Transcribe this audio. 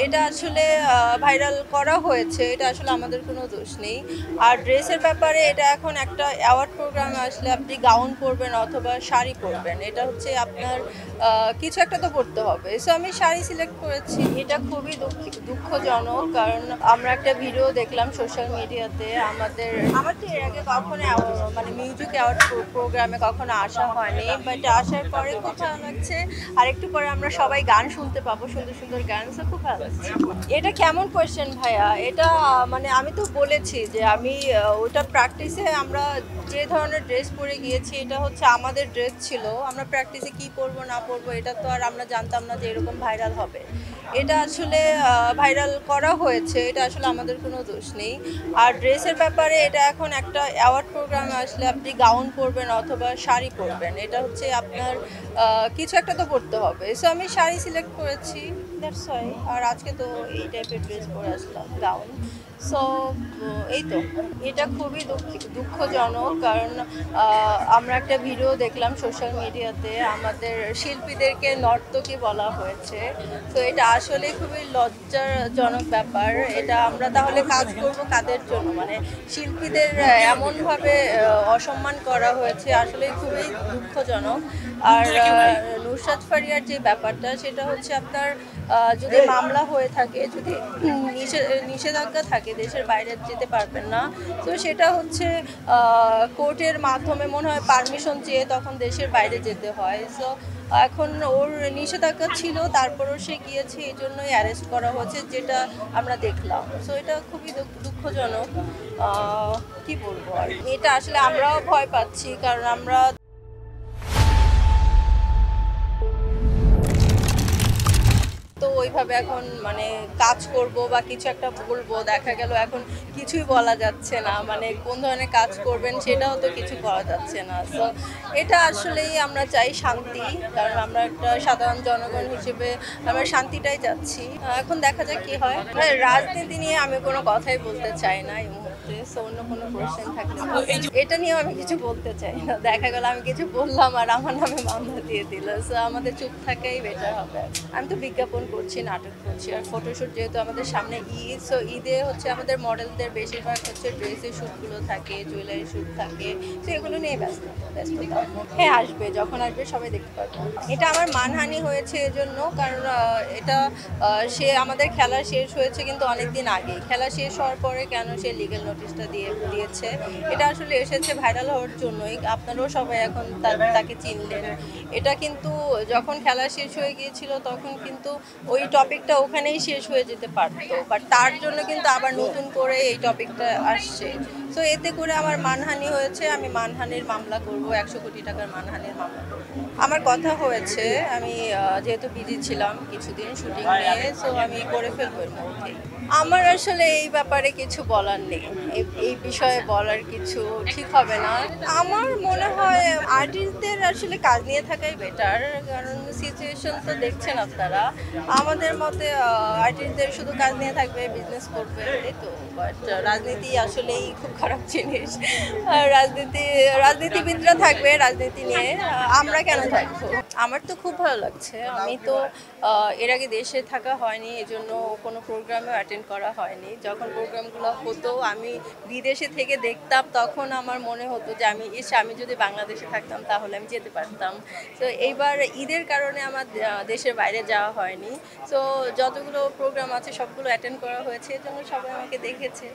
এটা আসলে ভাইরাল করা হয়েছে। এটা আসলে আমাদের কোনো দোষ নেই। আর ড্রেসের ব্যাপারে এটা এখন একটা অ্যাওয়ার্ড প্রোগ্রামে আসলে আপনি গাউন পরবেন অথবা শাড়ি পরবেন। এটা হচ্ছে আপনার কিছু একটা তো পরতে হবে। সো আমি শাড়ি সিলেক্ট করেছি। এটা খুবই দুঃখজনক, কারণ আমরা একটা ভিডিও দেখলাম সোশ্যাল মিডিয়াতে। আমার তো এর আগে কখনো মানে মিউজিক অ্যাওয়ার্ড প্রোগ্রামে কখনো আসা হয়নি। বাট আসার পরে খুব ভালো লাগছে। আর একটু পরে আমরা সবাই গান শুনতে পাবো, সুন্দর সুন্দর গান। সো খুব ভালো লাগছে। এটা কেমন কোয়েশ্চেন ভাইয়া? এটা মানে আমি তো বলেছি যে আমি ওটা প্র্যাকটিসে আমরা যে ধরনের ড্রেস পরে গিয়েছি এটা হচ্ছে আমাদের ড্রেস ছিল। আমরা প্র্যাকটিসে কি পরবো না পরবো এটা তো আর আমরা জানতাম না যে এরকম ভাইরাল হবে। এটা আসলে ভাইরাল করা হয়েছে। এটা আসলে আমাদের কোনো দোষ নেই। আর ড্রেসের ব্যাপারে এটা এখন একটা অ্যাওয়ার্ড প্রোগ্রামে আসলে আপনি গাউন পরবেন অথবা শাড়ি পরবেন। এটা হচ্ছে আপনার কিছু একটা তো পরতে হবে। সো আমি শাড়ি সিলেক্ট করেছি, দ্যাটস ওয়াই। আর আজকে তো এই টাইপের ড্রেস পরে আসলাম, গাউন। সো এই তো। এটা খুবই দুঃখজনক, কারণ আমরা একটা ভিডিও দেখলাম সোশ্যাল মিডিয়াতে। আমাদের শিল্পীদেরকে নর্তকী বলা হয়েছে। তো এটা আসলে খুবই লজ্জাজনক ব্যাপার। এটা আমরা তাহলে কাজ করব কাদের জন্য? মানে শিল্পীদের এমনভাবে অসম্মান করা হয়েছে, আসলে খুবই দুঃখজনক। আর নুসরাত ফারিয়ার যে ব্যাপারটা সেটা হচ্ছে আপনার যদি মামলা হয়ে থাকে, যদি নিষেধাজ্ঞা থাকে, দেশের বাইরে যেতে পারবেন না, তো সেটা হচ্ছে কোর্টের মাধ্যমে মনে হয় পারমিশন চেয়ে তখন দেশের বাইরে যেতে হয়। সো এখন ওর নিষেধাজ্ঞা ছিল, তারপরও সে গিয়েছে, এই জন্যই অ্যারেস্ট করা হয়েছে, যেটা আমরা দেখলাম। সো এটা খুবই দুঃখজনক। কি বলবো আর, এটা আসলে আমরাও ভয় পাচ্ছি, কারণ আমরা তো ওইভাবে এখন মানে কাজ করব বা কিছু একটা বলবো, দেখা গেল এখন কিছুই বলা যাচ্ছে না। মানে কোন ধরনের কাজ করবেন সেটাও তো কিছু করা যাচ্ছে না। সো এটা আসলেই আমরা চাই শান্তি, কারণ আমরা একটা সাধারণ জনগণ হিসেবে আমরা শান্তিটাই চাচ্ছি। এখন দেখা যাক কি হয়। রাজনীতি নিয়ে আমি কোনো কথাই বলতে চাই না এই মুহূর্তে। সো অন্য কোনো কোশ্চেন থাকলে এটা নিয়েও আমি কিছু বলতে চাই না। দেখা গেল আমি কিছু বললাম আর আমার নামে মামলা দিয়ে দিল। সো আমাদের চুপ থাকাই বেটার হবে। আমি তো বিজ্ঞাপন করছি, নাটক করছি, আর ফটোশ্যুট যেহেতু আমাদের সামনে ঈদ, সো ঈদে হচ্ছে আমাদের মডেলদের বেশিরভাগ হচ্ছে ড্রেসের শ্যুটগুলো থাকে, জুয়েলারি শ্যুট থাকে। তো এগুলো নিয়ে ব্যস্ততা। হ্যাঁ, আসবে, যখন আসবে সবাই দেখতে পারবে। এটা আমার মানহানি হয়েছে এজন্য, কারণ এটা সে আমাদের খেলা শেষ হয়েছে কিন্তু অনেক দিন আগে। খেলা শেষ হওয়ার পরে কেন সে লিগ্যাল নোটিশটা দিয়েছে, এটা আসলে এসেছে ভাইরাল হওয়ার জন্যই। আপনারাও সবাই এখন তাকে চিনলেন। এটা কিন্তু যখন খেলা শেষ হয়ে গিয়েছিল তখন কিন্তু ওই টপিকটা ওখানেই শেষ হয়ে যেতে পারতো, বাট তার জন্য কিন্তু আবার নতুন করে এই টপিকটা আসছে। সো এতে করে আমার মানহানি হয়েছে। আমি মানহানির মামলা করব, 100 কোটি টাকার মানহানির মামলা করব। আমার কথা হয়েছে, আমি যেহেতু বিজি ছিলাম কিছুদিন শুটিং নিয়ে, সো আমি করে ফেলবো এর মধ্যেই। আমার আসলে এই ব্যাপারে কিছু বলার নেই। এই বিষয়ে বলার কিছু ঠিক হবে না। আমার মনে হয় আর্টিস্টদের আসলে কাজ নিয়ে থাকাই বেটার, কারণ সিচুয়েশন তো দেখছেন আপনারা। আমাদের মতে আর্টিস্টদের শুধু কাজ নিয়ে থাকবে, বিজনেস করবে, এই তো। বাট রাজনীতি আসলেই খুব খারাপ জিনিস। আর রাজনীতিবিদরা থাকবে রাজনীতি নিয়ে, আমরা কেন থাকবো? আমার তো খুব ভালো লাগছে। আমি তো এর আগে দেশে থাকা হয়নি, এজন্য কোনো প্রোগ্রামে অ্যাটেন্ড করা হয়নি। যখন প্রোগ্রামগুলো হতো আমি বিদেশে থেকে দেখতাম, তখন আমার মনে হতো যে আমি যদি বাংলাদেশে থাকতাম তাহলে আমি যেতে পারতাম। তো এইবার ঈদের কারণে আমার দেশের বাইরে যাওয়া হয়নি। সো যতগুলো প্রোগ্রাম আছে সবগুলো অ্যাটেন্ড করা হয়েছে, এজন্য সবাই আমাকে দেখেছে।